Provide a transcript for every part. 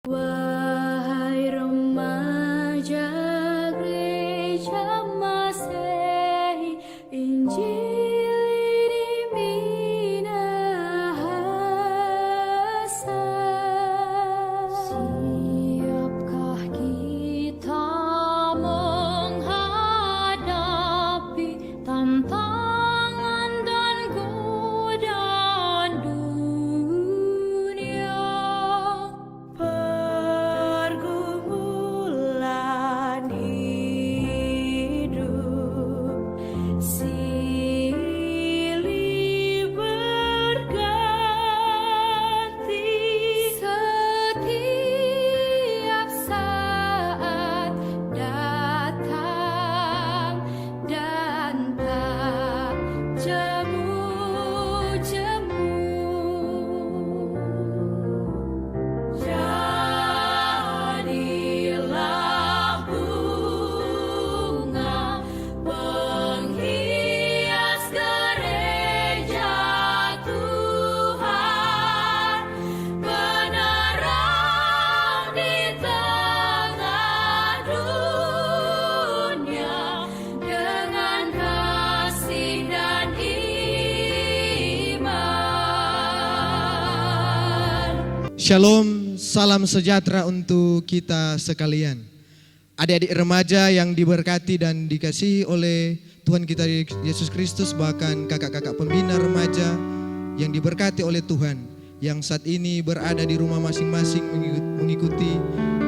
Wahai remaja gereja Masehi, Injil ini minahasa. Siapkah kita menghadapi tantangan dan godaan dunia? Pergumulan hidup silih berganti, setiap saat datang dan tak jemu-jemu. Jadilah bunga penghias gereja Tuhan, penerang di tengah dunia dengan kasih dan iman. Shalom, salam sejahtera untuk kita sekalian. Adik-adik remaja yang diberkati dan dikasihi oleh Tuhan kita Yesus Kristus, bahkan kakak-kakak pembina remaja yang diberkati oleh Tuhan, yang saat ini berada di rumah masing-masing mengikuti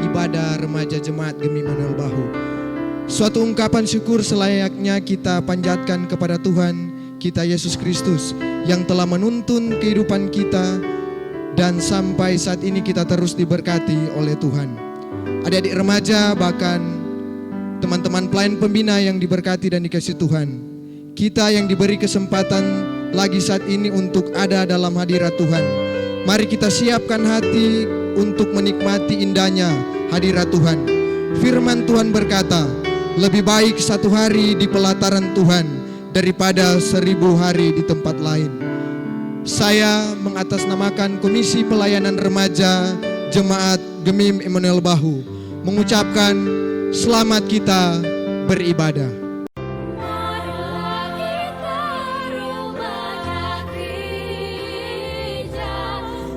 ibadah remaja Jemaat Gemi Immanuel Bahu. Suatu ungkapan syukur selayaknya kita panjatkan kepada Tuhan kita Yesus Kristus yang telah menuntun kehidupan kita, dan sampai saat ini kita terus diberkati oleh Tuhan. Adik-adik remaja, bahkan teman-teman pelayan pembina yang diberkati dan dikasihi Tuhan, kita yang diberi kesempatan lagi saat ini untuk ada dalam hadirat Tuhan, mari kita siapkan hati untuk menikmati indahnya hadirat Tuhan. Firman Tuhan berkata, lebih baik satu hari di pelataran Tuhan daripada 1000 hari di tempat lain. Saya mengatasnamakan Komisi Pelayanan Remaja Jemaat Gemim Immanuel Bahu mengucapkan selamat kita beribadah. Marilah kita remaja gereja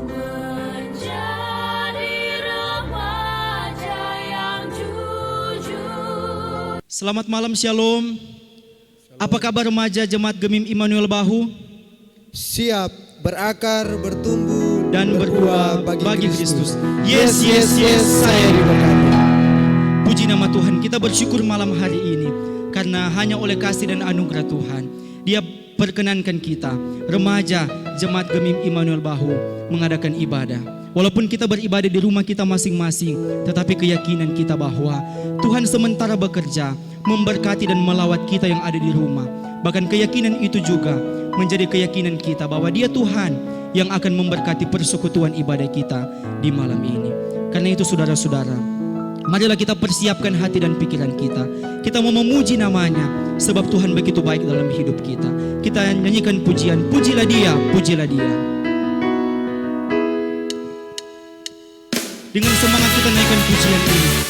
menjadi remaja yang jujur. Selamat malam, shalom. Apa kabar remaja Jemaat Gemim Immanuel Bahu? Siap berakar, bertumbuh, Dan berbuah bagi Kristus. Yes, yes, yes, saya diberkati. Puji nama Tuhan, kita bersyukur malam hari ini karena hanya oleh kasih dan anugerah Tuhan Dia perkenankan kita remaja Jemaat Gemim Immanuel Bahu mengadakan ibadah. Walaupun kita beribadah di rumah kita masing-masing, tetapi keyakinan kita bahwa Tuhan sementara bekerja memberkati dan melawat kita yang ada di rumah. Bahkan keyakinan itu juga menjadi keyakinan kita bahwa Dia Tuhan yang akan memberkati persekutuan ibadah kita di malam ini. Karena itu saudara-saudara, marilah kita persiapkan hati dan pikiran kita. Kita mau memuji namanya sebab Tuhan begitu baik dalam hidup kita. Kita nyanyikan pujian, pujilah Dia, pujilah Dia. Dengan semangat kita naikkan pujian ini.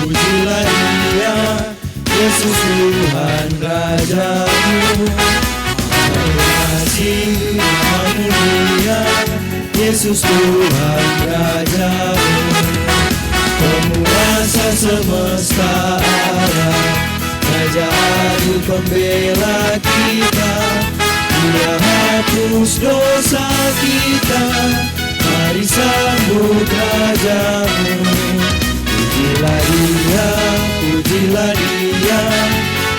Pujilah Dia, Yesus Tuhan Rajamu. Kasih Maha Mulia, Yesus Tuhan Rajamu. Penguasa semesta alam, Raja Agung Pembela kita. Dia hapus dosa kita, mari sambut Rajamu. Pujilah Dia, pujilah Dia,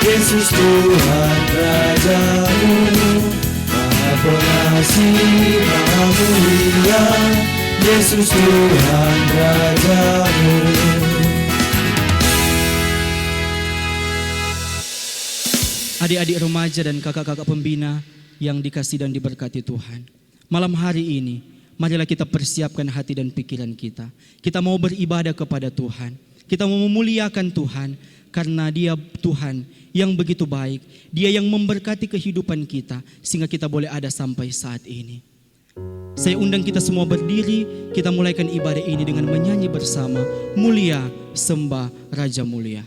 Yesus Tuhan Rajamu. Maha Pengasih, Maha Mulia, Yesus Tuhan Rajamu. Adik-adik remaja dan kakak-kakak pembina yang dikasih dan diberkati Tuhan, malam hari ini marilah kita persiapkan hati dan pikiran kita. Kita mau beribadah kepada Tuhan. Kita mau memuliakan Tuhan karena Dia Tuhan yang begitu baik. Dia yang memberkati kehidupan kita sehingga kita boleh ada sampai saat ini. Saya undang kita semua berdiri, kita mulaikan ibadah ini dengan menyanyi bersama Mulia Sembah Raja Mulia.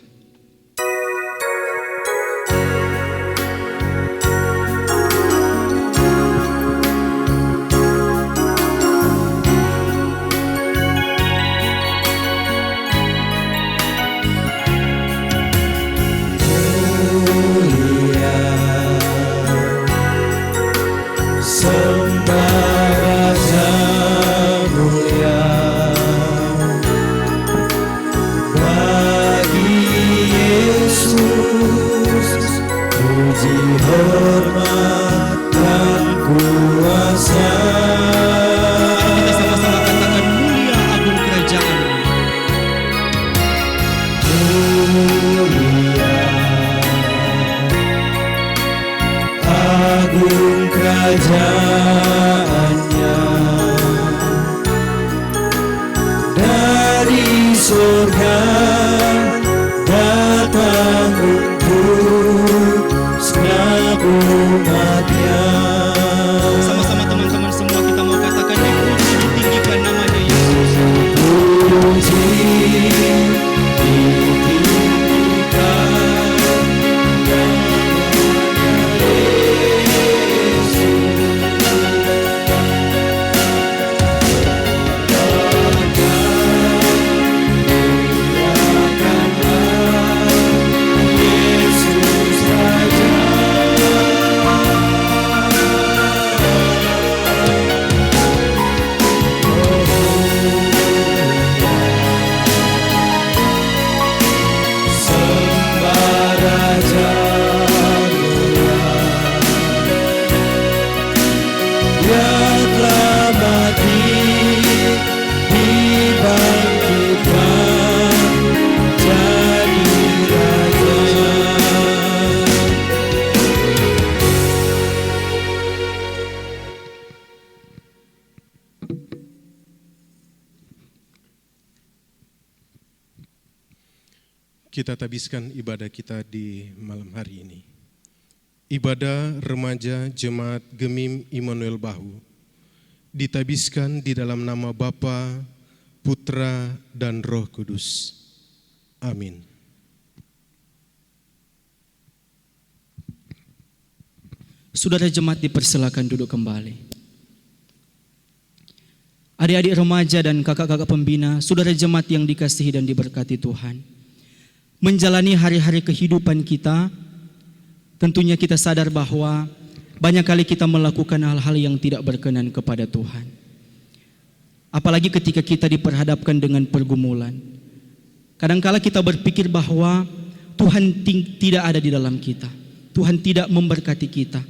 Kerajaannya dari surga datang untuk segenap umatnya. Sama-sama teman-teman semua kita mau katakan dipuji, ditinggikan namanya Yesus. Dipuji, ditinggikan Kita tabiskan ibadah kita di malam hari ini. Ibadah remaja Jemaat Gemim Immanuel Bahu ditabiskan di dalam nama Bapa, Putra, dan Roh Kudus. Amin. Saudara jemaat dipersilakan duduk kembali. Adik-adik remaja dan kakak-kakak pembina, saudara jemaat yang dikasihi dan diberkati Tuhan. Menjalani hari-hari kehidupan kita, tentunya kita sadar bahwa banyak kali kita melakukan hal-hal yang tidak berkenan kepada Tuhan. Apalagi ketika kita diperhadapkan dengan pergumulan. Kadangkala kita berpikir bahwa Tuhan tidak ada di dalam kita. Tuhan tidak memberkati kita.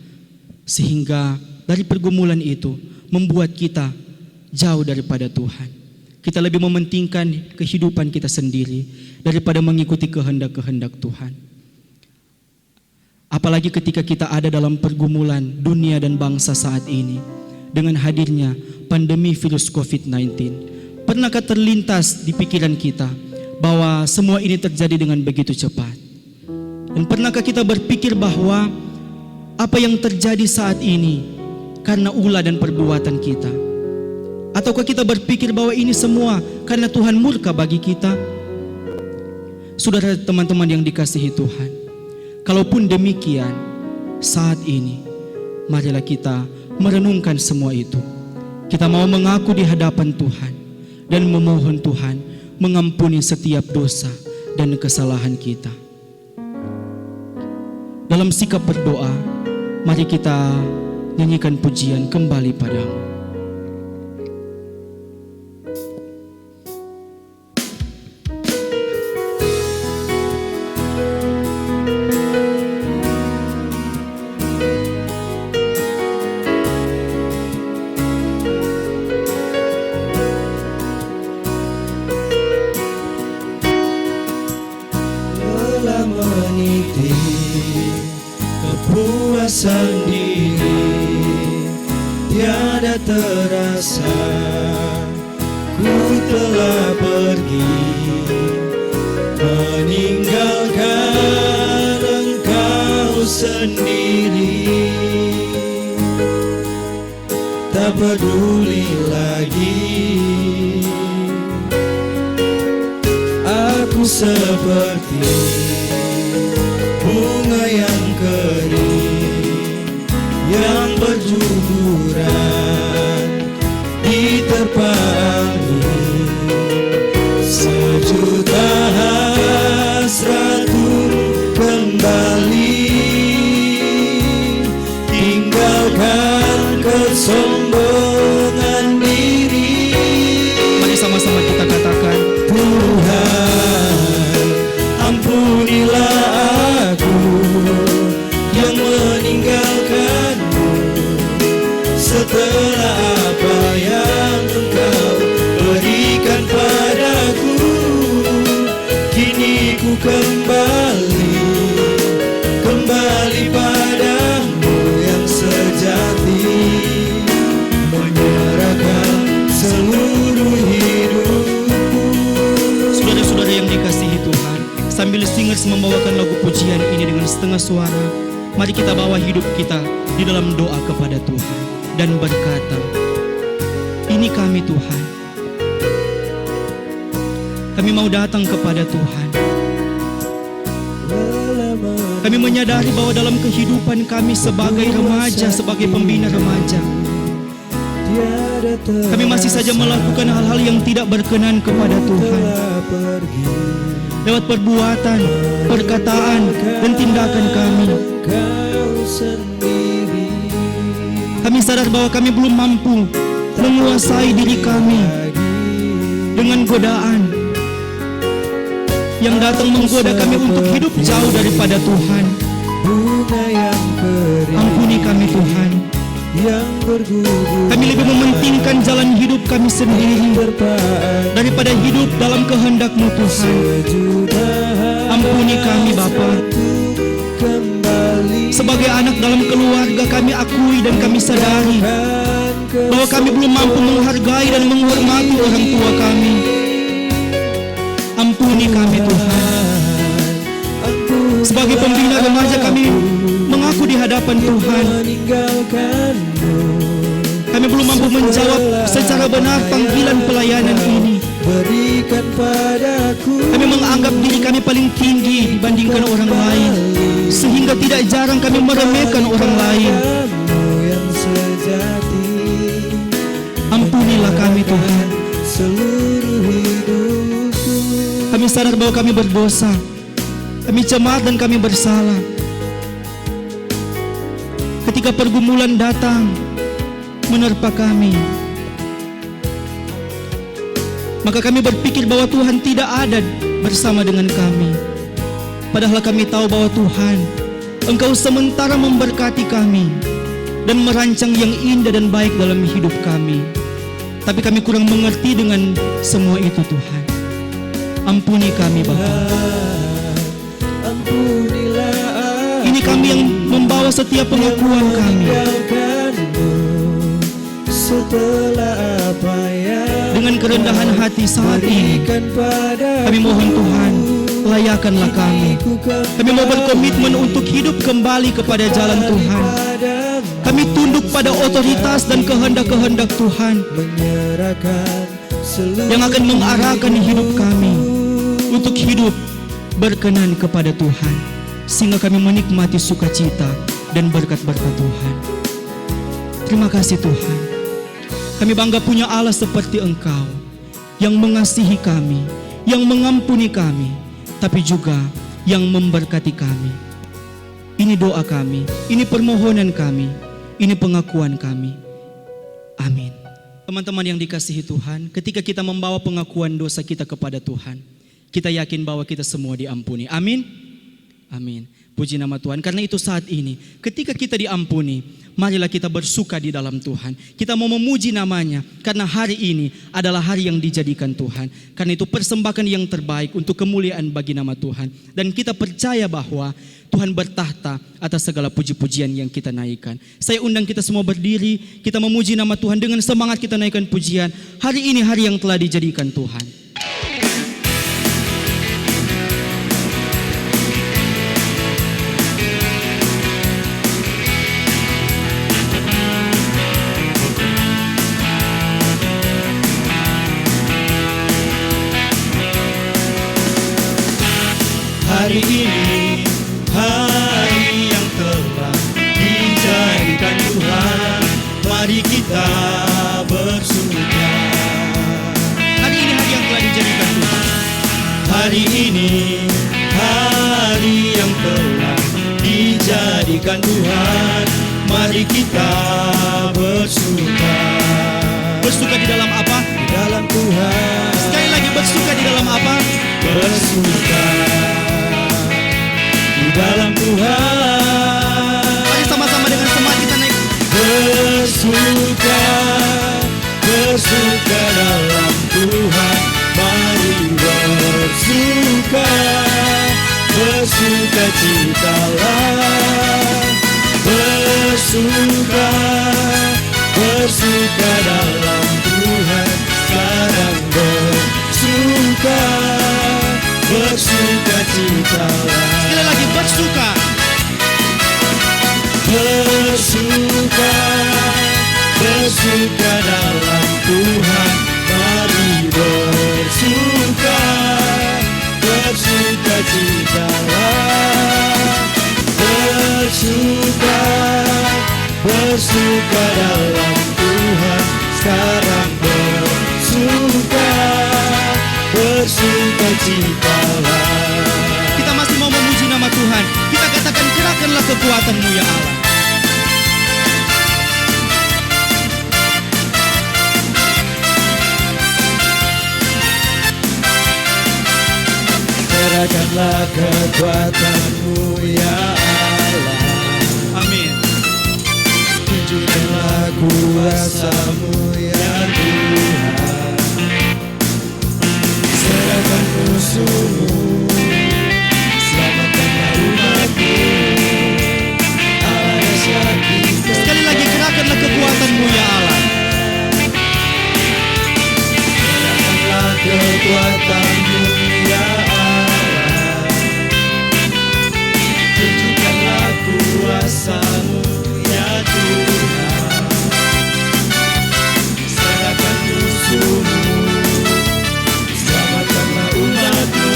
Sehingga dari pergumulan itu membuat kita jauh daripada Tuhan. Kita lebih mementingkan kehidupan kita sendiri daripada mengikuti kehendak-kehendak Tuhan. Apalagi ketika kita ada dalam pergumulan dunia dan bangsa saat ini dengan hadirnya pandemi virus COVID-19. Pernahkah terlintas di pikiran kita bahwa semua ini terjadi dengan begitu cepat? Dan pernahkah kita berpikir bahwa apa yang terjadi saat ini karena ulah dan perbuatan kita? Ataukah kita berpikir bahwa ini semua karena Tuhan murka bagi kita? Saudara teman-teman yang dikasihi Tuhan, kalaupun demikian, saat ini marilah kita merenungkan semua itu. Kita mau mengaku di hadapan Tuhan dan memohon Tuhan mengampuni setiap dosa dan kesalahan kita. Dalam sikap berdoa, mari kita nyanyikan pujian kembali padamu. Kepuasan diri tiada merasa ku telah pergi, meninggalkan Engkau sendiri. Tak peduli lagi, aku seperti bunga yang kering, yang berguguran di terpa angin. Sejuta hasrat turun kembali, tinggalkan kesombongan diri. Mari sama-sama kita katakan, Tuhan, ampunilah aku yang meninggalkan-Mu. Setelah apa yang Engkau berikan padaku, kini ku kembali padamu yang sejati, menyerahkan seluruh hidupku. saudara-saudara yang dikasihi Tuhan, sambil singers membawakan lagu pujian ini dengan setengah suara, mari kita bawa hidup kita di dalam doa kepada Tuhan dan berkata, ini kami Tuhan, kami mau datang kepada Tuhan. Kami menyadari bahwa dalam kehidupan kami sebagai remaja, sebagai pembina remaja, kami masih saja melakukan hal-hal yang tidak berkenan kepada Tuhan. Lewat perbuatan, perkataan, dan tindakan kami. Kami sadar bahwa kami belum mampu menguasai diri kami dengan godaan yang datang menggoda kami untuk hidup jauh daripada Tuhan. Ampuni kami Tuhan. Kami lebih mementingkan jalan hidup kami sendiri daripada hidup dalam kehendak-Mu Tuhan. Ampuni kami Bapa. Sebagai anak dalam keluarga, kami akui dan kami sadari bahwa kami belum mampu menghargai dan menghormati orang tua kami. Ampuni kami Tuhan. Sebagai pembina remaja, kami mengaku di hadapan Tuhan, kami belum mampu menjawab secara benar panggilan pelayanan ini. Kami menganggap diri kami paling tinggi dibandingkan orang lain, sehingga tidak jarang kami meremehkan orang lain. Ampunilah kami Tuhan. Kami sadar bahwa kami berdosa, kami cemar dan kami bersalah. Ketika pergumulan datang menerpa kami, maka kami berpikir bahwa Tuhan tidak ada bersama dengan kami. Padahal kami tahu bahwa Tuhan, Engkau sementara memberkati kami dan merancang yang indah dan baik dalam hidup kami. Tapi kami kurang mengerti dengan semua itu Tuhan. Ampuni kami Bapa. Ini kami yang membawa setiap pengakuan kami. Dengan kerendahan hati saat ini, kami mohon Tuhan, layakanlah kami. Kami mau berkomitmen untuk hidup kembali kepada jalan Tuhan. Kami tunduk pada otoritas dan kehendak-kehendak Tuhan yang akan mengarahkan hidup kami untuk hidup berkenan kepada Tuhan, sehingga kami menikmati sukacita dan berkat-berkat Tuhan. Terima kasih Tuhan. Kami bangga punya Allah seperti Engkau, yang mengasihi kami, yang mengampuni kami, tapi juga yang memberkati kami. Ini doa kami, ini permohonan kami, ini pengakuan kami. Amin. Teman-teman yang dikasihi Tuhan, ketika kita membawa pengakuan dosa kita kepada Tuhan, kita yakin bahwa kita semua diampuni. Amin. Amin. Puji nama Tuhan. Karena itu saat ini, ketika kita diampuni, marilah kita bersuka di dalam Tuhan. Kita mau memuji namanya, karena hari ini adalah hari yang dijadikan Tuhan. Karena itu persembahan yang terbaik untuk kemuliaan bagi nama Tuhan. Dan kita percaya bahwa Tuhan bertahta atas segala puji-pujian yang kita naikkan. Saya undang kita semua berdiri, kita memuji nama Tuhan dengan semangat kita naikkan pujian. Hari ini hari yang telah dijadikan Tuhan. Hari ini, hari yang telah dijadikan Tuhan, mari kita bersuka. Hari ini hari yang telah dijadikan Tuhan. Hari ini, hari yang telah dijadikan Tuhan, mari kita bersuka. Bersuka di dalam apa? Di dalam Tuhan, Sekali lagi, bersuka di dalam apa? bersuka. Di dalam Tuhan, Mari sama-sama dengan semangat kita naik. bersuka, bersuka dalam Tuhan. Mari bersuka, bersuka citalah. Bersuka, bersuka dalam Tuhan. Sekarang bersuka, bersuka citalah. Sekali lagi, bersuka. Bersuka, bersuka dalam Tuhan. Mari bersuka, bersuka citalah. Bersuka, bersuka dalam Tuhan. Sekarang bersuka, bersuka citalah. Kita masih mau memuji nama Tuhan. Kita katakan, kerahkanlah kekuatan-Mu ya Allah. Kerahkanlah kekuatan-Mu ya Allah. Amin. Tunjukkanlah kuasa-Mu ya Tuhan. Serahkan musuh-Mu, selamatkanlah umat-Mu. Allah dahsyat kita. Sekali lagi, kerahkanlah kekuatan-Mu ya Allah. Kerahkanlah kekuatan-Mu ya Allah. Tunjukkanlah kuasa-Mu ya Tuhan. Serahkan musuh-Mu, selamatkanlah umat-Mu.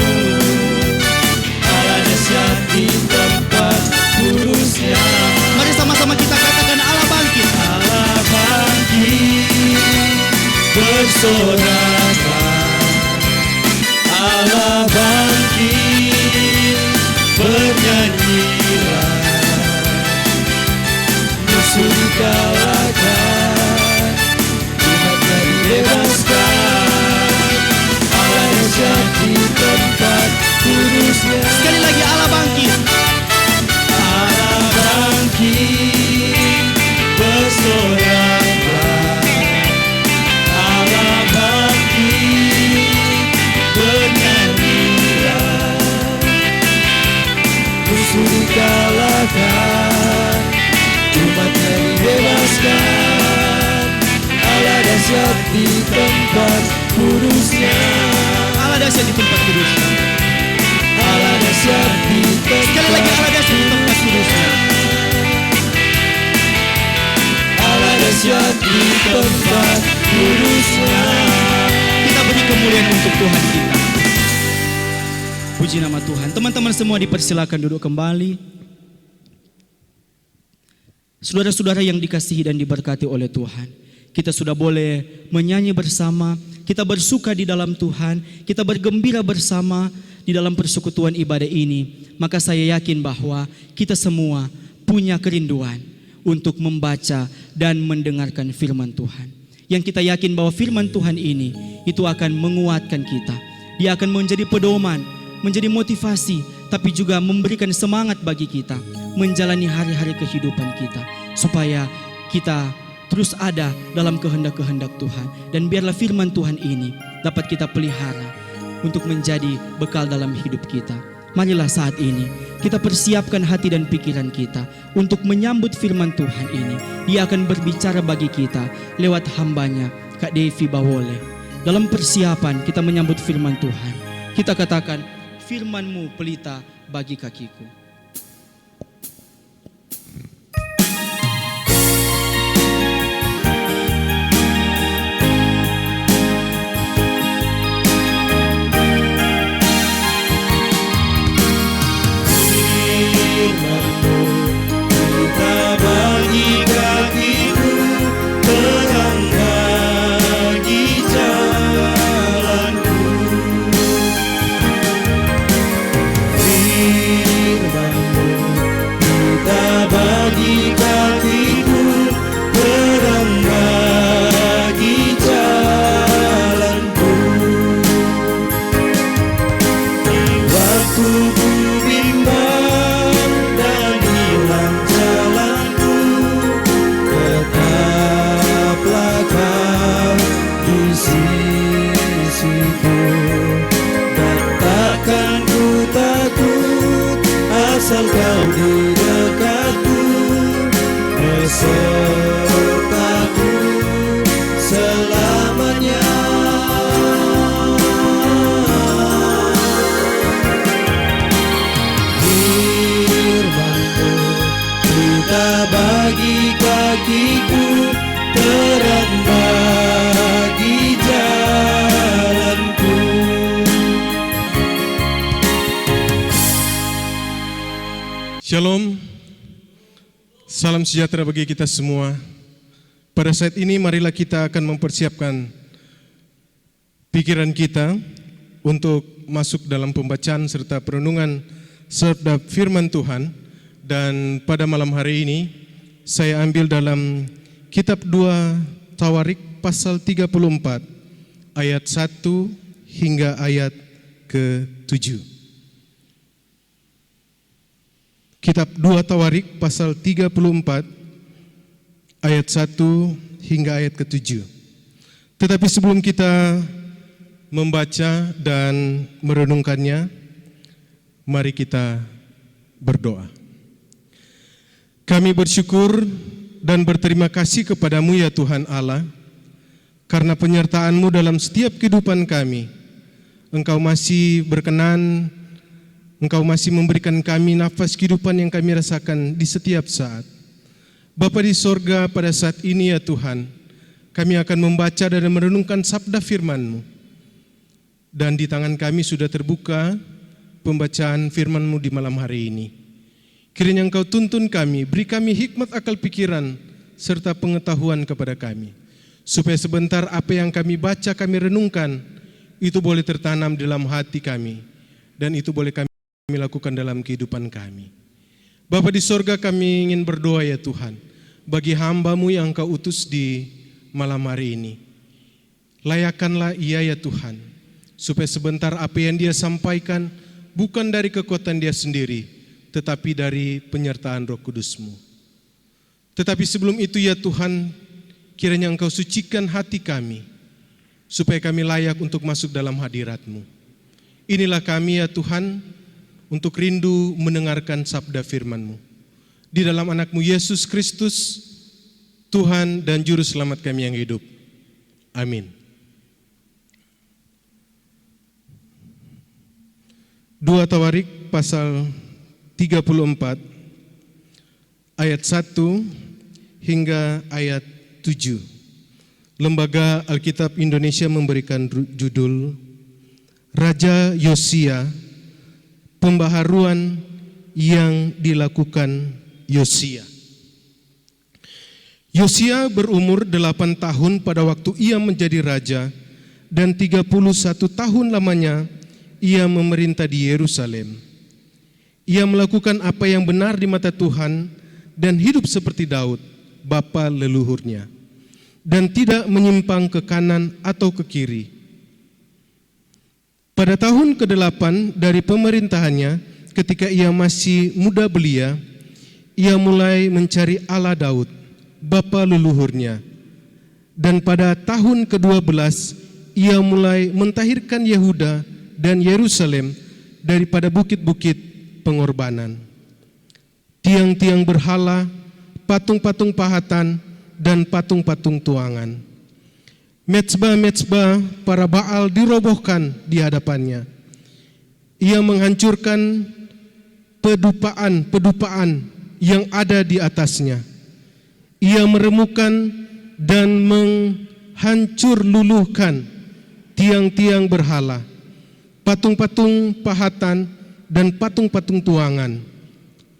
Allah dahsyat di tempat kudusnya. Mari sama-sama kita katakan, Allah bangkit. Allah bangkit, bersoraklah. Allah bangkit, bernyanyilah. Musuh dikalahkan, umatnya dibebaskan. Allah dahsyat di tempat kudusnya. Sekali lagi, Allah bangkit. Allah bangkit, bersoraklah. Allah bangkit, bernyanyilah. Musuh dikalahkan, umatnya dibebaskan. Allah dahsyat di tempat kudusnya. Allah dahsyat di tempat kudusnya. Allah dahsyat di tempat. Sekali lagi, Allah dahsyat di tempat kudusnya. Allah dahsyat di tempat kudusnya. Kita beri kemuliaan untuk Tuhan kita. Puji nama Tuhan. Teman-teman semua dipersilakan duduk kembali. Saudara-saudara yang dikasihi dan diberkati oleh Tuhan, kita sudah boleh menyanyi bersama, kita bersuka di dalam Tuhan, kita bergembira bersama di dalam persekutuan ibadah ini. Maka saya yakin bahwa kita semua punya kerinduan untuk membaca dan mendengarkan firman Tuhan. Yang kita yakin bahwa firman Tuhan ini itu akan menguatkan kita. Dia akan menjadi pedoman, menjadi motivasi, tapi juga memberikan semangat bagi kita menjalani hari-hari kehidupan kita, supaya kita terus ada dalam kehendak-kehendak Tuhan. Dan biarlah firman Tuhan ini dapat kita pelihara untuk menjadi bekal dalam hidup kita. Marilah saat ini kita persiapkan hati dan pikiran kita untuk menyambut firman Tuhan ini. Dia akan berbicara bagi kita lewat hambanya, Kak Devi Bawole. Dalam persiapan kita menyambut firman Tuhan, kita katakan, firman-Mu pelita bagi kakiku. Asal kau di dekatku, besertaku selamanya. Firman-Mu pelita bagi kakiku, terang bagi jalanku. Shalom, salam sejahtera bagi kita semua. Pada saat ini marilah kita akan mempersiapkan pikiran kita untuk masuk dalam pembacaan serta perenungan sabda firman Tuhan. Dan pada malam hari ini saya ambil dalam kitab 2 Tawarik pasal 34 ayat 1 hingga ayat ke-7. Kitab 2 Tawarik pasal 34 ayat 1 hingga ayat ke-7. Tetapi sebelum kita membaca dan merenungkannya, mari kita berdoa. Kami bersyukur dan berterima kasih kepadamu ya Tuhan Allah, karena penyertaan-Mu dalam setiap kehidupan kami. Engkau masih berkenan, Engkau masih memberikan kami nafas kehidupan yang kami rasakan di setiap saat. Bapa di sorga, pada saat ini ya Tuhan, kami akan membaca dan merenungkan sabda firman-Mu. Dan di tangan kami sudah terbuka pembacaan firman-Mu di malam hari ini. Kiranya Engkau tuntun kami, beri kami hikmat akal pikiran, serta pengetahuan kepada kami. Supaya sebentar apa yang kami baca, kami renungkan, itu boleh tertanam dalam hati kami. Dan itu boleh kami lakukan dalam kehidupan kami. Bapa di sorga, kami ingin berdoa ya Tuhan, bagi hamba-Mu yang Engkau utus di malam hari ini. Layakanlah ia ya Tuhan, supaya sebentar apa yang dia sampaikan bukan dari kekuatan dia sendiri, tetapi dari penyertaan Roh Kudus-Mu. Tetapi sebelum itu ya Tuhan, kiranya Engkau sucikan hati kami, supaya kami layak untuk masuk dalam hadirat-Mu. Inilah kami ya Tuhan, untuk rindu mendengarkan sabda firman-Mu. Di dalam anak-Mu Yesus Kristus, Tuhan dan Juru Selamat kami yang hidup. Amin. 2 Tawarik pasal 34 ayat 1 hingga ayat 7. Lembaga Alkitab Indonesia memberikan judul Raja Yosia, pembaharuan yang dilakukan Yosia. Yosia berumur 8 tahun pada waktu ia menjadi raja, dan 31 tahun lamanya ia memerintah di Yerusalem. Ia melakukan apa yang benar di mata Tuhan dan hidup seperti Daud, bapa leluhurnya, dan tidak menyimpang ke kanan atau ke kiri. Pada tahun ke-8 dari pemerintahannya, ketika ia masih muda belia, ia mulai mencari Allah Daud, bapa leluhurnya. Dan pada tahun ke-12, ia mulai mentahirkan Yehuda dan Yerusalem daripada bukit-bukit pengorbanan. Tiang-tiang berhala, patung-patung pahatan, dan patung-patung tuangan. Mezbah-mezbah para Baal dirobohkan di hadapannya. Ia menghancurkan pedupaan yang ada di atasnya. Ia meremukan dan menghancur luluhkan tiang-tiang berhala, patung-patung pahatan dan patung-patung tuangan,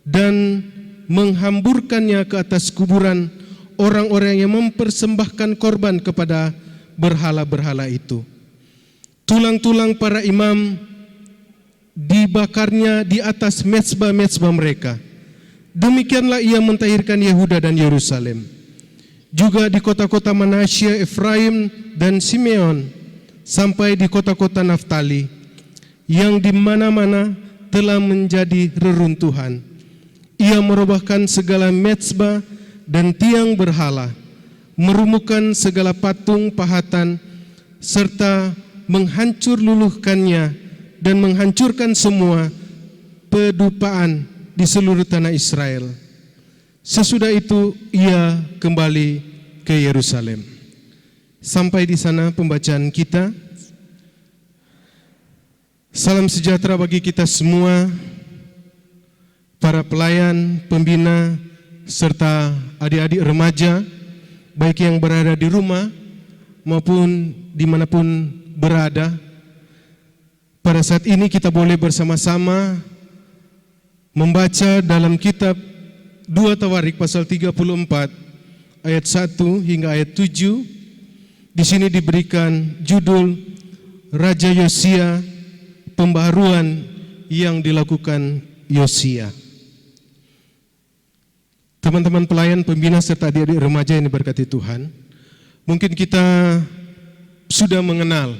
dan menghamburkannya ke atas kuburan orang-orang yang mempersembahkan korban kepada berhala-berhala itu. Tulang-tulang para imam dibakarnya di atas mezbah-mezbah mereka. Demikianlah ia mentahirkan Yehuda dan Yerusalem. Juga di kota-kota Manasya, Efraim, dan Simeon, sampai di kota-kota Naftali, yang di mana-mana telah menjadi reruntuhan. Ia merubahkan segala mezbah dan tiang berhala, merumuhkan segala patung pahatan, serta menghancur luluhkannya dan menghancurkan semua pedupaan di seluruh tanah Israel. Sesudah itu ia kembali ke Yerusalem. Sampai di sana pembacaan kita. Salam sejahtera bagi kita semua, para pelayan, pembina, serta adik-adik remaja, baik yang berada di rumah maupun dimanapun berada. Pada saat ini kita boleh bersama-sama membaca dalam kitab 2 Tawarik pasal 34 ayat 1 hingga ayat 7. Di sini diberikan judul Raja Yosia, pembaharuan yang dilakukan Yosia. Teman-teman pelayan, pembina serta adik-adik remaja yang diberkati Tuhan, mungkin kita sudah mengenal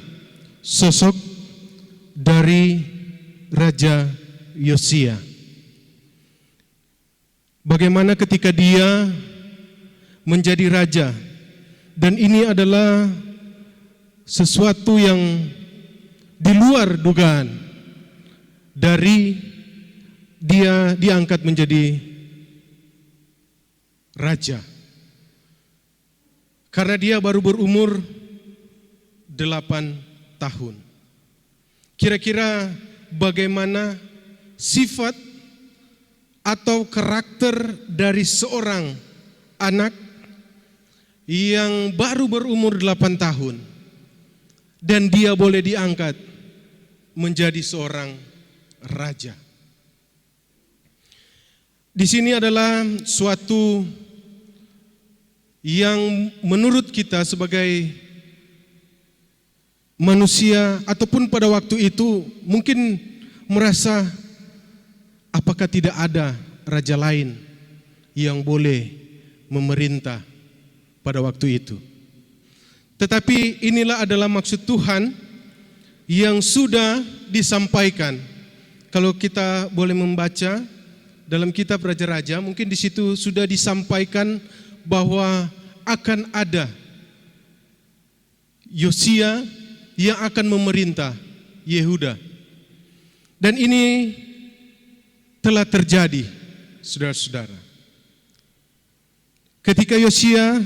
sosok dari Raja Yosia. Bagaimana ketika dia menjadi raja, dan ini adalah sesuatu yang di luar dugaan dari dia diangkat menjadi raja. Karena dia baru berumur 8 tahun. Kira-kira bagaimana sifat atau karakter dari seorang anak yang baru berumur 8 tahun dan dia boleh diangkat menjadi seorang raja. Di sini adalah suatu yang menurut kita sebagai manusia ataupun pada waktu itu mungkin merasa, apakah tidak ada raja lain yang boleh memerintah pada waktu itu. Tetapi inilah adalah maksud Tuhan yang sudah disampaikan. Kalau kita boleh membaca dalam kitab Raja-Raja, mungkin di situ sudah disampaikan bahwa akan ada Yosia yang akan memerintah Yehuda. Dan ini telah terjadi, saudara-saudara. Ketika Yosia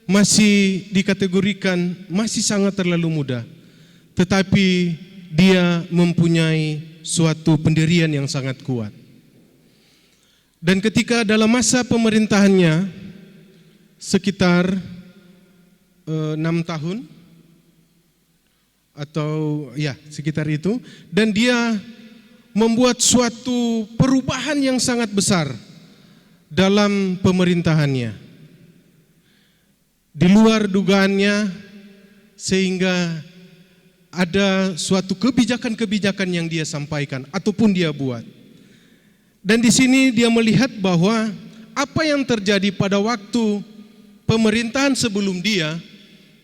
masih dikategorikan masih sangat terlalu muda, tetapi dia mempunyai suatu pendirian yang sangat kuat. Dan ketika dalam masa pemerintahannya sekitar 6 tahun atau ya sekitar itu, dan dia membuat suatu perubahan yang sangat besar dalam pemerintahannya di luar dugaannya, sehingga ada suatu kebijakan-kebijakan yang dia sampaikan ataupun dia buat. Dan di sini dia melihat bahwa apa yang terjadi pada waktu pemerintahan sebelum dia,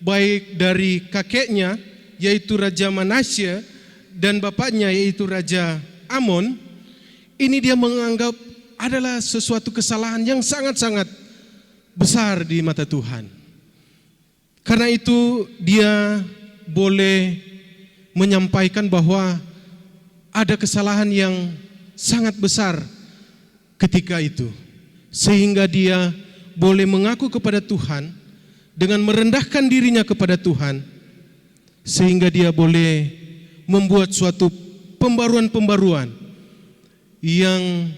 baik dari kakeknya yaitu Raja Manasya dan bapaknya yaitu Raja Amon, ini dia menganggap adalah sesuatu kesalahan yang sangat-sangat besar di mata Tuhan. Karena itu dia boleh menyampaikan bahwa ada kesalahan yang sangat besar ketika itu, sehingga dia boleh mengaku kepada Tuhan dengan merendahkan dirinya kepada Tuhan, sehingga dia boleh membuat suatu pembaruan-pembaruan yang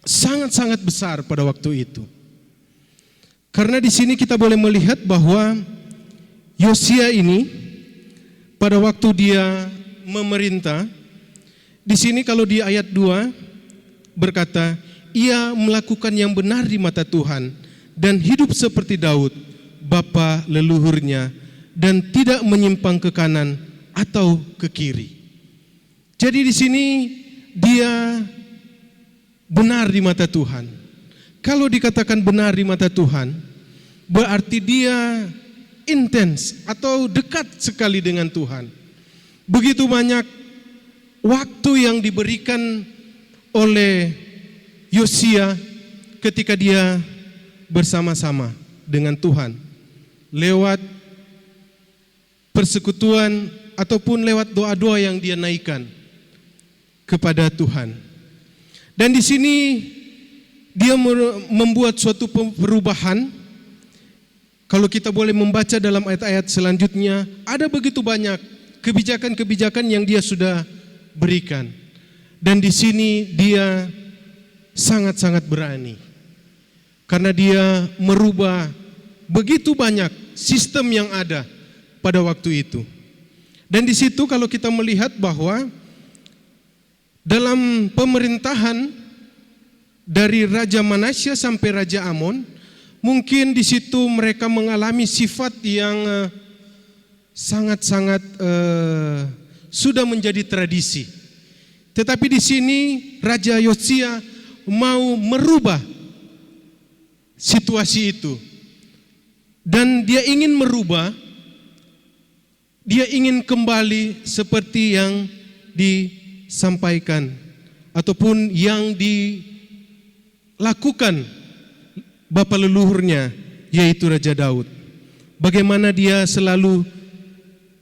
sangat-sangat besar pada waktu itu. Karena di sini kita boleh melihat bahwa Yosia ini pada waktu dia memerintah, di sini kalau di ayat 2 berkata, ia melakukan yang benar di mata Tuhan dan hidup seperti Daud, bapa leluhurnya, dan tidak menyimpang ke kanan atau ke kiri. Jadi di sini dia benar di mata Tuhan. Kalau dikatakan benar di mata Tuhan, berarti dia intens atau dekat sekali dengan Tuhan. Begitu banyak waktu yang diberikan oleh Yosia ketika dia bersama-sama dengan Tuhan, lewat persekutuan ataupun lewat doa-doa yang dia naikkan kepada Tuhan. Dan di sini dia membuat suatu perubahan. Kalau kita boleh membaca dalam ayat-ayat selanjutnya, ada begitu banyak kebijakan-kebijakan yang dia sudah berikan. Dan di sini dia sangat-sangat berani. Karena dia merubah begitu banyak sistem yang ada pada waktu itu. Dan di situ kalau kita melihat bahwa dalam pemerintahan dari Raja Manasya sampai Raja Amon, mungkin di situ mereka mengalami sifat yang sangat-sangat sudah menjadi tradisi. Tetapi di sini Raja Yosia mau merubah situasi itu. Dan dia ingin merubah, dia ingin kembali seperti yang disampaikan ataupun yang dilakukan bapa leluhurnya, yaitu Raja Daud. Bagaimana dia selalu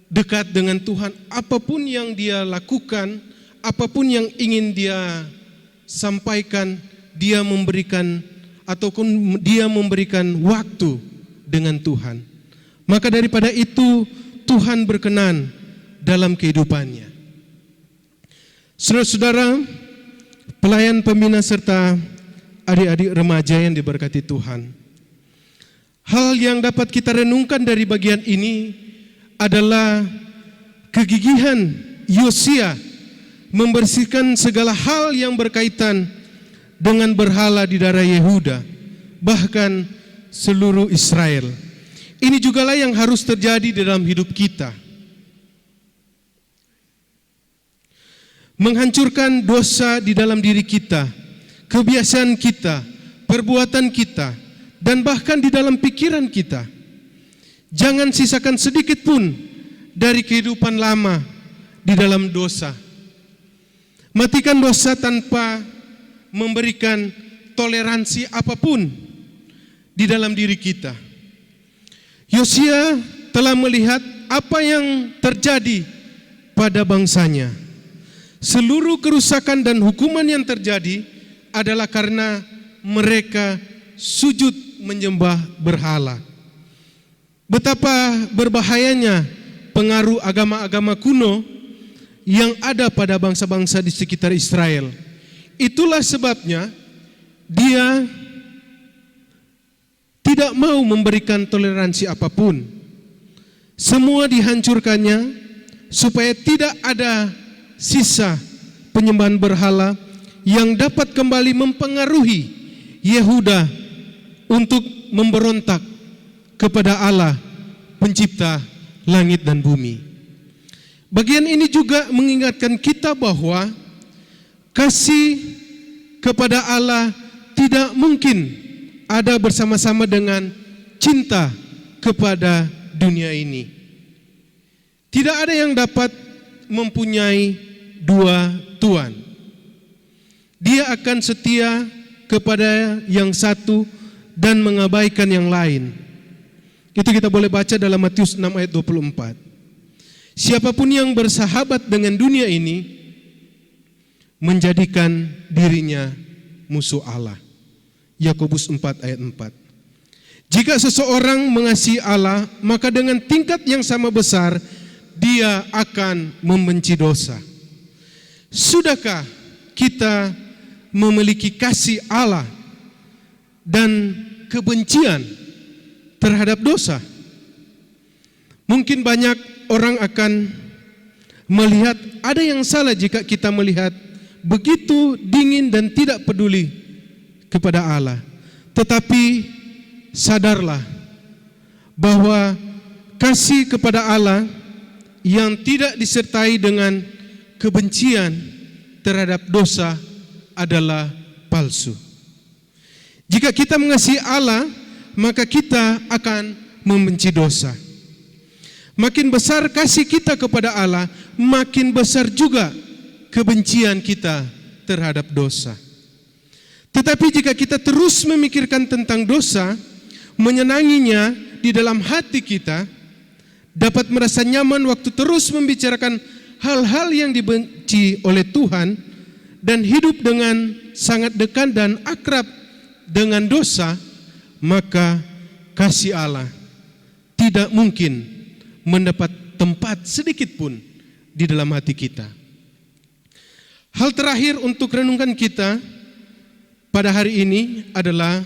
dekat dengan Tuhan, apapun yang dia lakukan, apapun yang ingin dia sampaikan, dia memberikan ataupun dia memberikan waktu dengan Tuhan. Maka daripada itu Tuhan berkenan dalam kehidupannya. Saudara-saudara, pelayan pembina serta adik-adik remaja yang diberkati Tuhan, hal yang dapat kita renungkan dari bagian ini adalah kegigihan Yosia membersihkan segala hal yang berkaitan dengan berhala di daerah Yehuda, bahkan seluruh Israel. Ini jugalah yang harus terjadi dalam hidup kita. Menghancurkan dosa di dalam diri kita, kebiasaan kita, perbuatan kita, dan bahkan di dalam pikiran kita. Jangan sisakan sedikit pun dari kehidupan lama di dalam dosa. Matikan dosa tanpa memberikan toleransi apapun di dalam diri kita. Yosia telah melihat apa yang terjadi pada bangsanya. Seluruh kerusakan dan hukuman yang terjadi adalah karena mereka sujud menyembah berhala. Betapa berbahayanya pengaruh agama-agama kuno yang ada pada bangsa-bangsa di sekitar Israel. Itulah sebabnya dia tidak mau memberikan toleransi apapun. Semua dihancurkannya supaya tidak ada sisa penyembahan berhala yang dapat kembali mempengaruhi Yehuda untuk memberontak kepada Allah pencipta langit dan bumi. Bagian ini juga mengingatkan kita bahwa kasih kepada Allah tidak mungkin ada bersama-sama dengan cinta kepada dunia ini. Tidak ada yang dapat mempunyai dua tuan. Dia akan setia kepada yang satu dan mengabaikan yang lain. Itu kita boleh baca dalam Matius 6 ayat 24. Siapapun yang bersahabat dengan dunia ini menjadikan dirinya musuh Allah. Yakobus 4 ayat 4. Jika seseorang mengasihi Allah, maka dengan tingkat yang sama besar dia akan membenci dosa. Sudahkah kita memiliki kasih Allah dan kebencian terhadap dosa? Mungkin banyak orang akan melihat ada yang salah jika kita melihat begitu dingin dan tidak peduli kepada Allah. Tetapi sadarlah bahwa kasih kepada Allah yang tidak disertai dengan kebencian terhadap dosa adalah palsu. Jika kita mengasihi Allah, maka kita akan membenci dosa. Makin besar kasih kita kepada Allah, makin besar juga kebencian kita terhadap dosa. Tetapi jika kita terus memikirkan tentang dosa, menyenanginya di dalam hati kita, dapat merasa nyaman waktu terus membicarakan hal-hal yang dibenci oleh Tuhan, dan hidup dengan sangat dekat dan akrab dengan dosa, maka kasih Allah tidak mungkin mendapat tempat sedikit pun di dalam hati kita. Hal terakhir untuk renungan kita pada hari ini adalah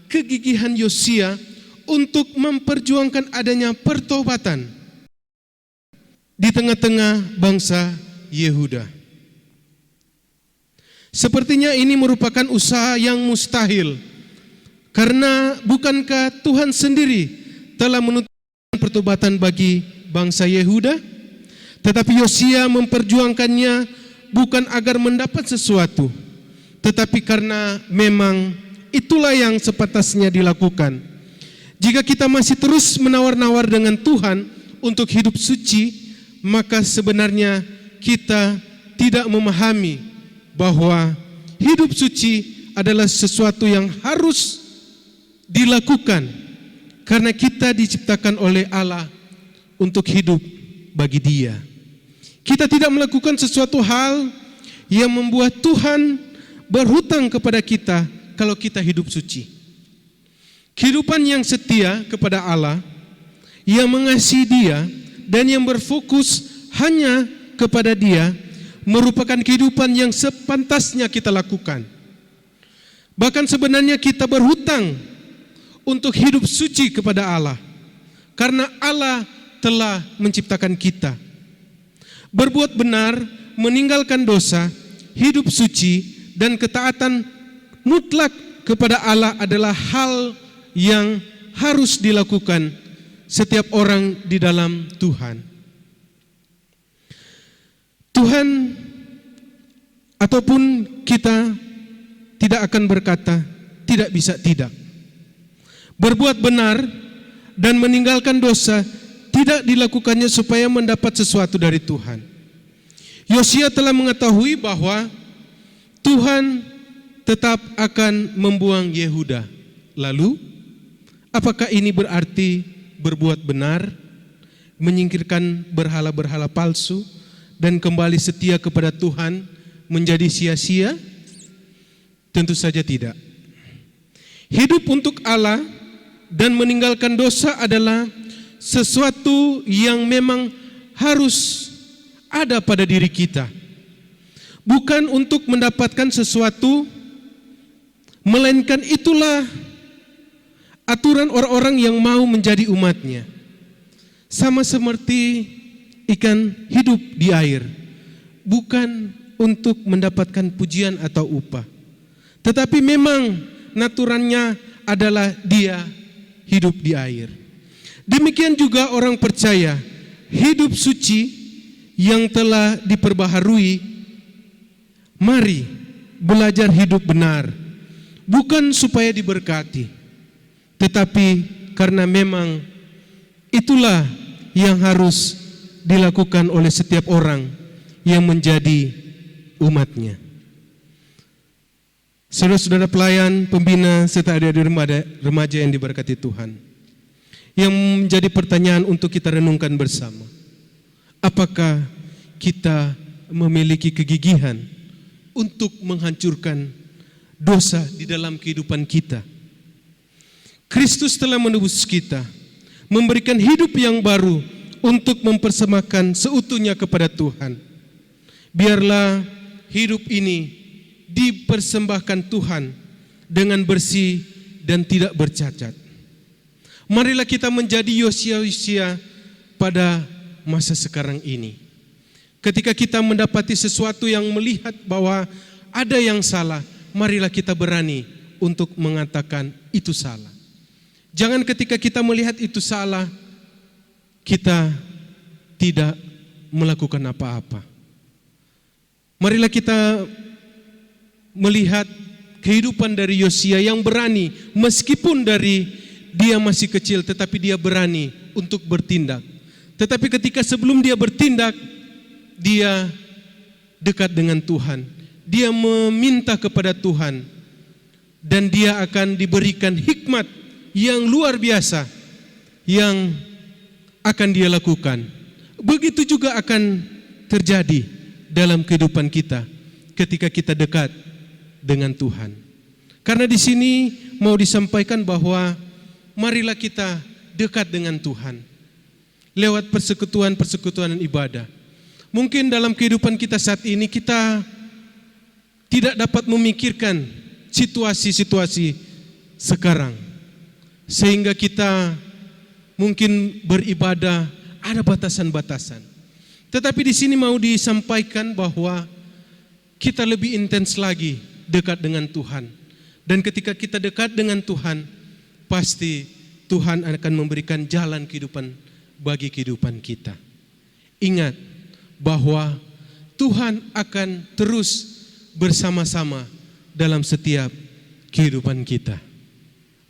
kegigihan Yosia untuk memperjuangkan adanya pertobatan di tengah-tengah bangsa Yehuda. Sepertinya ini merupakan usaha yang mustahil, karena bukankah Tuhan sendiri telah menuntut pertobatan bagi bangsa Yehuda? Tetapi Yosia memperjuangkannya bukan agar mendapat sesuatu, tetapi karena memang itulah yang sepantasnya dilakukan. Jika kita masih terus menawar-nawar dengan Tuhan untuk hidup suci, maka sebenarnya kita tidak memahami bahwa hidup suci adalah sesuatu yang harus dilakukan, karena kita diciptakan oleh Allah untuk hidup bagi Dia. Kita tidak melakukan sesuatu hal yang membuat Tuhan berhutang kepada kita kalau kita hidup suci. Kehidupan yang setia kepada Allah, yang mengasihi Dia, dan yang berfokus hanya kepada Dia, merupakan kehidupan yang sepantasnya kita lakukan. Bahkan sebenarnya kita berhutang untuk hidup suci kepada Allah, karena Allah telah menciptakan kita. Berbuat benar, meninggalkan dosa, hidup suci, dan ketaatan mutlak kepada Allah adalah hal yang harus dilakukan setiap orang di dalam Tuhan. Tuhan ataupun kita tidak akan berkata tidak bisa tidak. Berbuat benar dan meninggalkan dosa tidak dilakukannya supaya mendapat sesuatu dari Tuhan. Yosia telah mengetahui bahwa Tuhan tetap akan membuang Yehuda. Lalu, apakah ini berarti berbuat benar, menyingkirkan berhala-berhala palsu, dan kembali setia kepada Tuhan menjadi sia-sia? Tentu saja tidak. Hidup untuk Allah dan meninggalkan dosa adalah sesuatu yang memang harus ada pada diri kita. Bukan untuk mendapatkan sesuatu, melainkan itulah aturan orang-orang yang mau menjadi umatnya. Sama seperti ikan hidup di air, bukan untuk mendapatkan pujian atau upah, tetapi memang naturannya adalah dia hidup di air. Demikian juga orang percaya, hidup suci yang telah diperbaharui. Mari belajar hidup benar, bukan supaya diberkati, tetapi karena memang itulah yang harus dilakukan oleh setiap orang yang menjadi umatnya. Saudara-saudara pelayan, pembina, serta adik-adik remaja yang diberkati Tuhan, yang menjadi pertanyaan untuk kita renungkan bersama, apakah kita memiliki kegigihan untuk menghancurkan dosa di dalam kehidupan kita. Kristus telah menebus kita, memberikan hidup yang baru untuk mempersembahkan seutuhnya kepada Tuhan. Biarlah hidup ini dipersembahkan Tuhan dengan bersih dan tidak bercacat. Marilah kita menjadi Yosia-Yosia pada masa sekarang ini. Ketika kita mendapati sesuatu yang melihat bahwa ada yang salah, marilah kita berani untuk mengatakan itu salah. Jangan ketika kita melihat itu salah, kita tidak melakukan apa-apa. Marilah kita melihat kehidupan dari Yosia yang berani, meskipun dari dia masih kecil, tetapi dia berani untuk bertindak. Tetapi ketika sebelum dia bertindak, dia dekat dengan Tuhan. Dia meminta kepada Tuhan, dan dia akan diberikan hikmat yang luar biasa yang akan dia lakukan. Begitu juga akan terjadi dalam kehidupan kita ketika kita dekat dengan Tuhan. Karena di sini mau disampaikan bahwa marilah kita dekat dengan Tuhan lewat persekutuan-persekutuan ibadah. Mungkin dalam kehidupan kita saat ini kita tidak dapat memikirkan situasi-situasi sekarang, sehingga kita mungkin beribadah ada batasan-batasan. Tetapi di sini mau disampaikan bahwa kita lebih intens lagi dekat dengan Tuhan. Dan ketika kita dekat dengan Tuhan, pasti Tuhan akan memberikan jalan kehidupan bagi kehidupan kita. Ingat bahwa Tuhan akan terus bersama-sama dalam setiap kehidupan kita.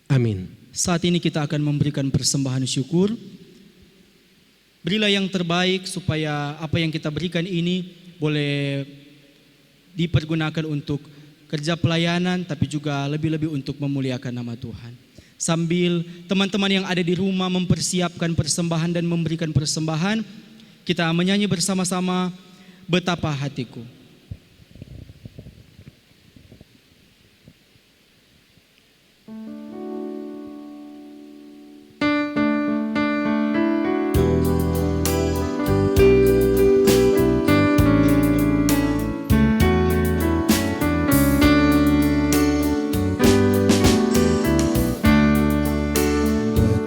Amin. Saat ini kita akan memberikan persembahan syukur. Berilah yang terbaik supaya apa yang kita berikan ini boleh dipergunakan untuk kerja pelayanan, tapi juga lebih-lebih untuk memuliakan nama Tuhan. Sambil teman-teman yang ada di rumah mempersiapkan persembahan dan memberikan persembahan, kita menyanyi bersama-sama Betapa Hatiku.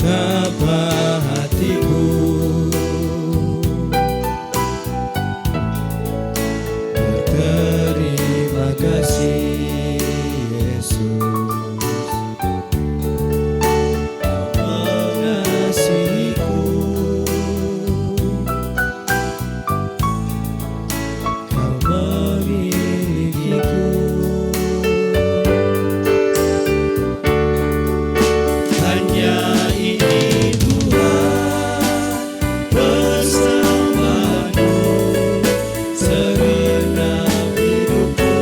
Betapa hatiku berterima kasih Yesus, Kau mengasihiku, Kau memilikiku. Hanya ini Tuhan persembahanku, segenap hidupku,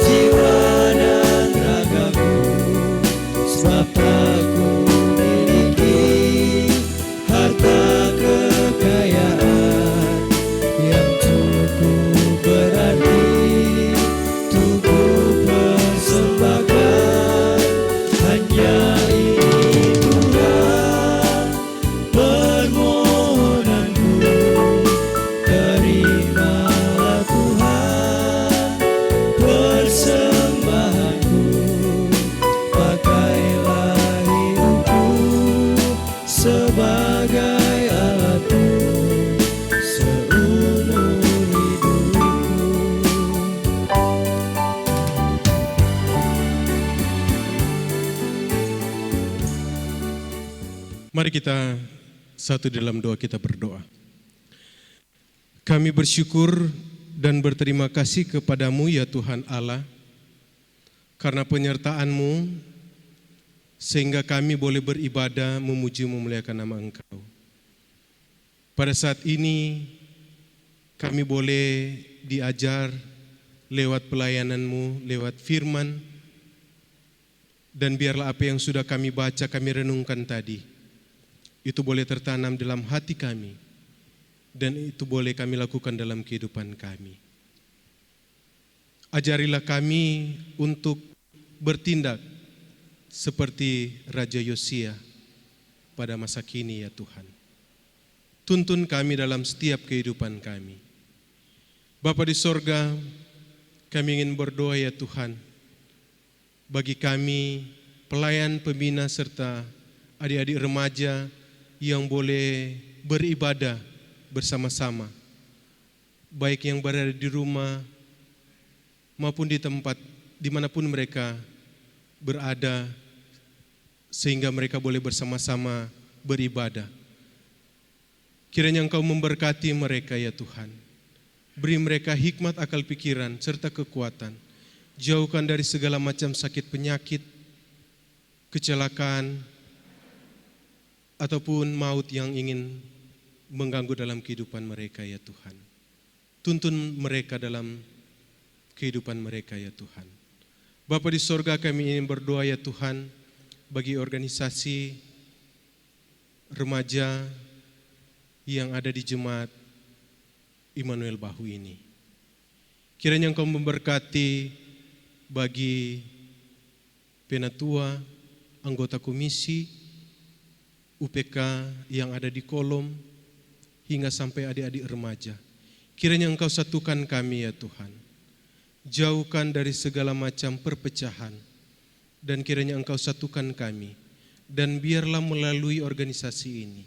jiwa dan ragaku, sebab aku miliki harta kekayaan yang cukup berarti untuk persembahkan. Hanya ini Tuhan permohonanku, terimalah Tuhan persembahanku, pakailah hidupku sebagai alatmu seumur hidupku. Mari kita satu dalam doa, kita berdoa. Kami bersyukur dan berterima kasih kepadamu ya Tuhan Allah, karena penyertaan-Mu sehingga kami boleh beribadah, memuji, memuliakan nama Engkau. Pada saat ini kami boleh diajar lewat pelayanan-Mu, lewat firman, dan biarlah apa yang sudah kami baca, kami renungkan tadi, itu boleh tertanam dalam hati kami, dan itu boleh kami lakukan dalam kehidupan kami. Ajarilah kami untuk bertindak seperti Raja Yosia pada masa kini ya Tuhan. Tuntun kami dalam setiap kehidupan kami. Bapa di sorga, kami ingin berdoa ya Tuhan, bagi kami pelayan, pembina, serta adik-adik remaja yang boleh beribadah bersama-sama, baik yang berada di rumah maupun di tempat dimanapun mereka berada, sehingga mereka boleh bersama-sama beribadah. Kiranya Engkau memberkati mereka ya Tuhan. Beri mereka hikmat, akal pikiran, serta kekuatan. Jauhkan dari segala macam sakit penyakit, kecelakaan, ataupun maut yang ingin mengganggu dalam kehidupan mereka ya Tuhan. Tuntun mereka dalam kehidupan mereka ya Tuhan. Bapa di sorga, kami ingin berdoa ya Tuhan bagi organisasi remaja yang ada di Jemaat Immanuel Bahu ini. Kiranya Engkau memberkati bagi penatua, anggota komisi, UPK yang ada di Kolom, hingga sampai adik-adik remaja. Kiranya Engkau satukan kami ya Tuhan. Jauhkan dari segala macam perpecahan, dan kiranya Engkau satukan kami. Dan biarlah melalui organisasi ini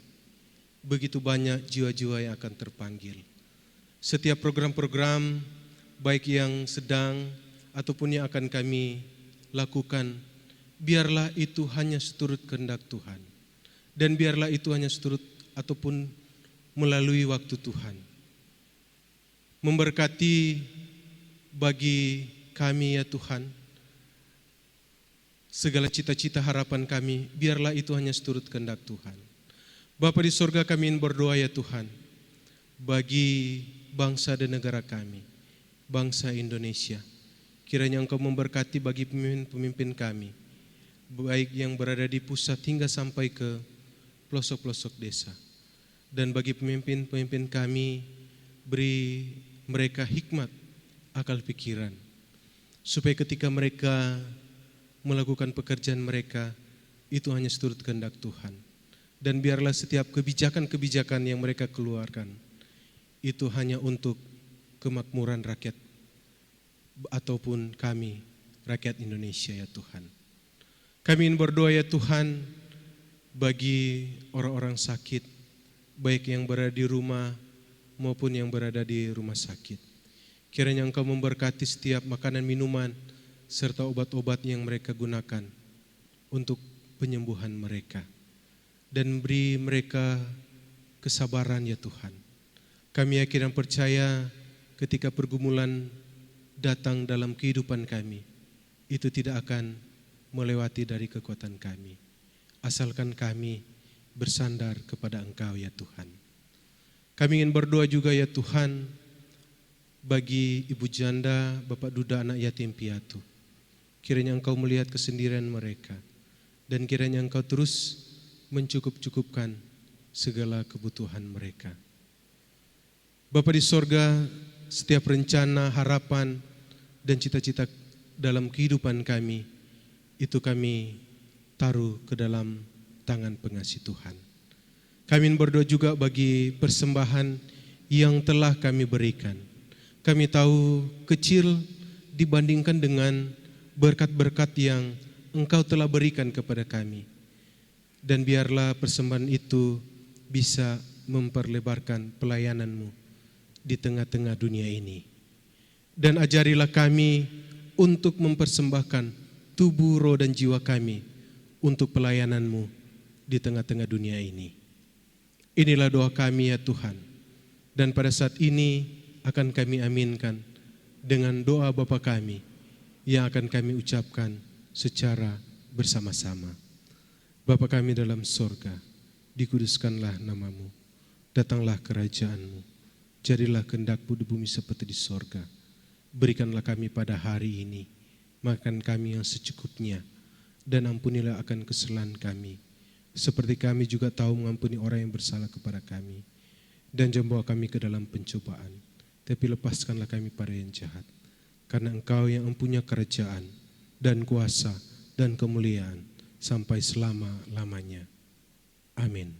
begitu banyak jiwa-jiwa yang akan terpanggil. Setiap program-program baik yang sedang ataupun yang akan kami lakukan, biarlah itu hanya seturut kehendak Tuhan. Dan biarlah itu hanya seturut ataupun melalui waktu Tuhan. Memberkati bagi kami ya Tuhan, segala cita-cita harapan kami, biarlah itu hanya seturut kehendak Tuhan. Bapa di sorga, kami ingin berdoa ya Tuhan, bagi bangsa dan negara kami, bangsa Indonesia. Kiranya Engkau memberkati bagi pemimpin-pemimpin kami, baik yang berada di pusat hingga sampai ke pelosok-pelosok desa. Dan bagi pemimpin-pemimpin kami, beri mereka hikmat, akal pikiran, supaya ketika mereka melakukan pekerjaan mereka, itu hanya seturut kehendak Tuhan. Dan biarlah setiap kebijakan-kebijakan yang mereka keluarkan, itu hanya untuk kemakmuran rakyat ataupun kami, rakyat Indonesia ya Tuhan. Kami ingin berdoa ya Tuhan bagi orang-orang sakit, baik yang berada di rumah maupun yang berada di rumah sakit. Kiranya Engkau memberkati setiap makanan, minuman, serta obat-obat yang mereka gunakan untuk penyembuhan mereka. Dan beri mereka kesabaran ya Tuhan. Kami yakin dan percaya ketika pergumulan datang dalam kehidupan kami, itu tidak akan melewati dari kekuatan kami. Asalkan kami bersandar kepada Engkau ya Tuhan. Kami ingin berdoa juga ya Tuhan bagi ibu janda, bapak duda, anak yatim piatu. Kiranya Engkau melihat kesendirian mereka, dan kiranya Engkau terus mencukup-cukupkan segala kebutuhan mereka. Bapa di sorga, setiap rencana, harapan, dan cita-cita dalam kehidupan kami, itu kami taruh ke dalam tangan pengasih Tuhan. Kami berdoa juga bagi persembahan yang telah kami berikan. Kami tahu kecil dibandingkan dengan berkat-berkat yang Engkau telah berikan kepada kami. Dan biarlah persembahan itu bisa memperlebarkan pelayanan-Mu di tengah-tengah dunia ini. Dan ajarilah kami untuk mempersembahkan tubuh, roh, dan jiwa kami untuk pelayanan-Mu di tengah-tengah dunia ini. Inilah doa kami ya Tuhan. Dan pada saat ini akan kami aminkan dengan doa Bapa kami yang akan kami ucapkan secara bersama-sama. Bapa kami dalam sorga, dikuduskanlah nama-Mu, datanglah kerajaan-Mu, jadilah kehendak-Mu di bumi seperti di sorga. Berikanlah kami pada hari ini makan kami yang secukupnya, dan ampunilah akan kesalahan kami, seperti kami juga tahu mengampuni orang yang bersalah kepada kami. Dan jangan bawa kami ke dalam pencobaan, tapi lepaskanlah kami pada yang jahat. karena Engkau yang mempunyai kerajaan dan kuasa dan kemuliaan sampai selama-lamanya. Amin.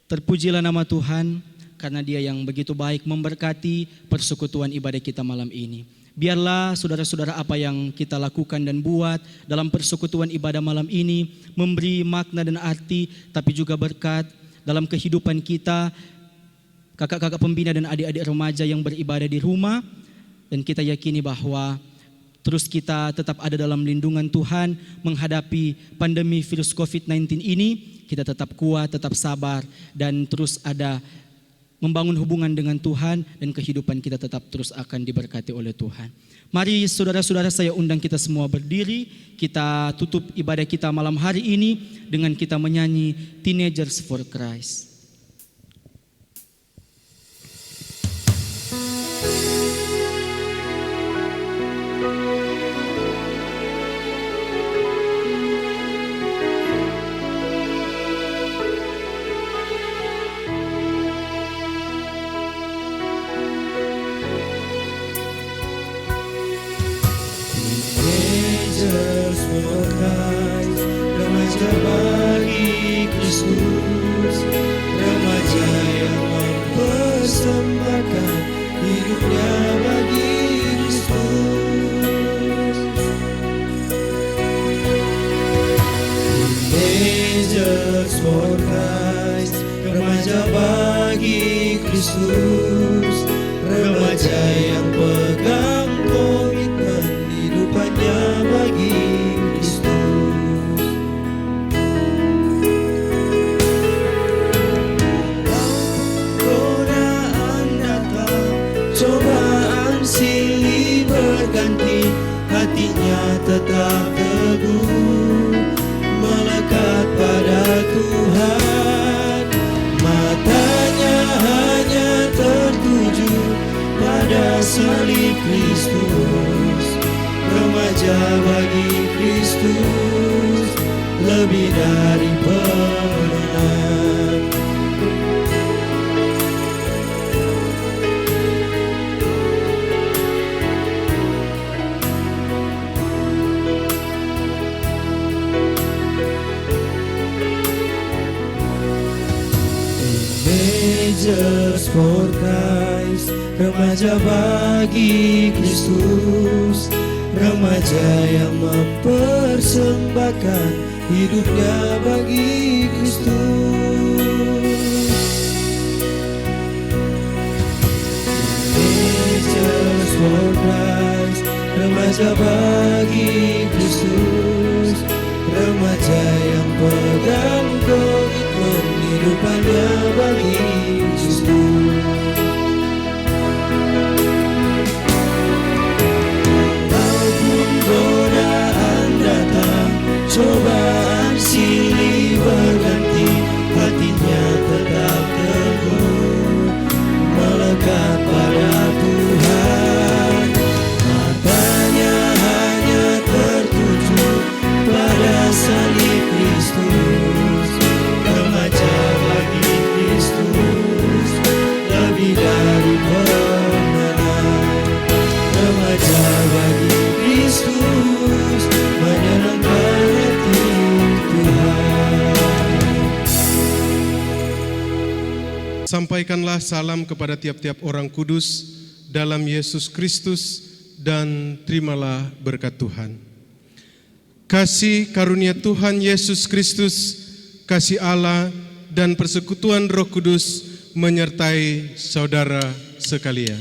Terpujilah nama Tuhan, karena Dia yang begitu baik memberkati persekutuan ibadah kita malam ini. Biarlah saudara-saudara apa yang kita lakukan dan buat dalam persekutuan ibadah malam ini memberi makna dan arti, tapi juga berkat dalam kehidupan kita, kakak-kakak pembina dan adik-adik remaja yang beribadah di rumah. Dan kita yakini bahwa terus kita tetap ada dalam lindungan Tuhan menghadapi pandemi virus COVID-19 ini. Kita tetap kuat, tetap sabar, dan terus ada membangun hubungan dengan Tuhan, dan kehidupan kita tetap terus akan diberkati oleh Tuhan. Mari saudara-saudara, saya undang kita semua berdiri. Kita tutup ibadah kita malam hari ini dengan kita menyanyi Teenagers for Christ. Teenagers for Christ, remaja bagi Kristus, remaja yang mempersembahkan hidupnya bagi Kristus. Teenagers for Christ, remaja bagi Kristus, remaja yang pegang komitmen hidupannya bagi Kristus. Godaan datang, cobaan silih berganti, hatinya tetap teguh melekat pada Tuhan. Matanya hanya tertuju pada salib Kristus. Remaja bagi Kristus lebih dari pemenang. Teenagers for Christ, remaja bagi Kristus, remaja yang mempersembahkan hidupnya bagi Kristus. Teenagers for Christ, remaja bagi Kristus, remaja yang pegang komitmen hidupannya bagi Kristus. Godaan datang, cobaan silih berganti, hatinya tetap teguh melekat pada Tuhan. Matanya hanya tertuju pada salib Kristus. Remaja bagi Kristus lebih dari pemenang. Remaja bagi Kristus menyenangkan hati Tuhan. Sampaikanlah salam kepada tiap-tiap orang kudus dalam Yesus Kristus dan terimalah berkat Tuhan. Kasih karunia Tuhan Yesus Kristus, kasih Allah dan persekutuan Roh Kudus menyertai saudara sekalian.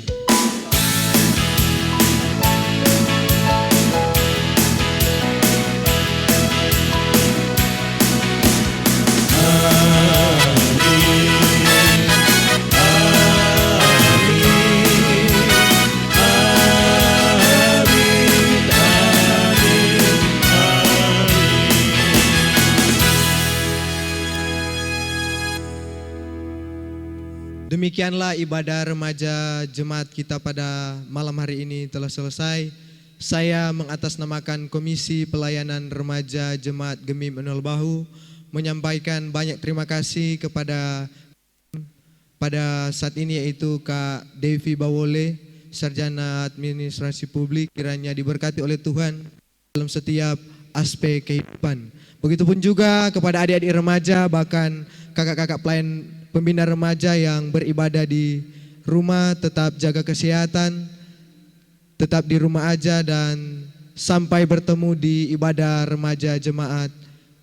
Demikianlah ibadah remaja jemaat kita pada malam hari ini telah selesai. Saya mengatasnamakan Komisi Pelayanan Remaja Jemaat Gemim Emmanuel Bahu menyampaikan banyak terima kasih kepada pada saat ini yaitu Kak Devi Bawole sarjana administrasi publik kiranya diberkati oleh Tuhan dalam setiap aspek kehidupan. Begitupun juga kepada adik-adik remaja, bahkan kakak-kakak pelayan pembina remaja yang beribadah di rumah, tetap jaga kesehatan, tetap di rumah aja, dan sampai bertemu di ibadah remaja jemaat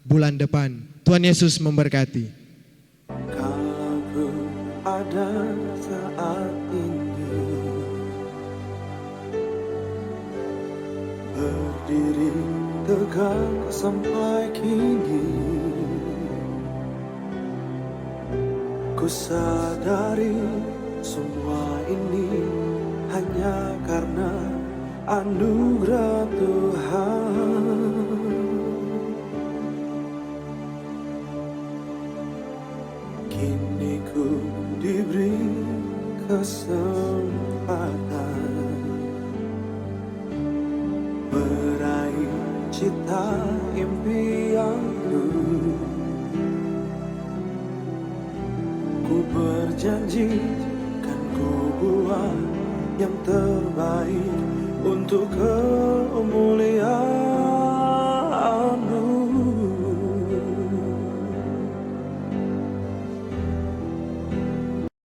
bulan depan. Tuhan Yesus memberkati. Kalau ku ada saat ini, berdiri tegak sampai kini, ku sadari semua ini hanya karena anugerah Tuhan. Kini ku diberi kesempatan meraih cita impianku. Ku berjanji kan ku buat yang terbaik untuk kemuliaan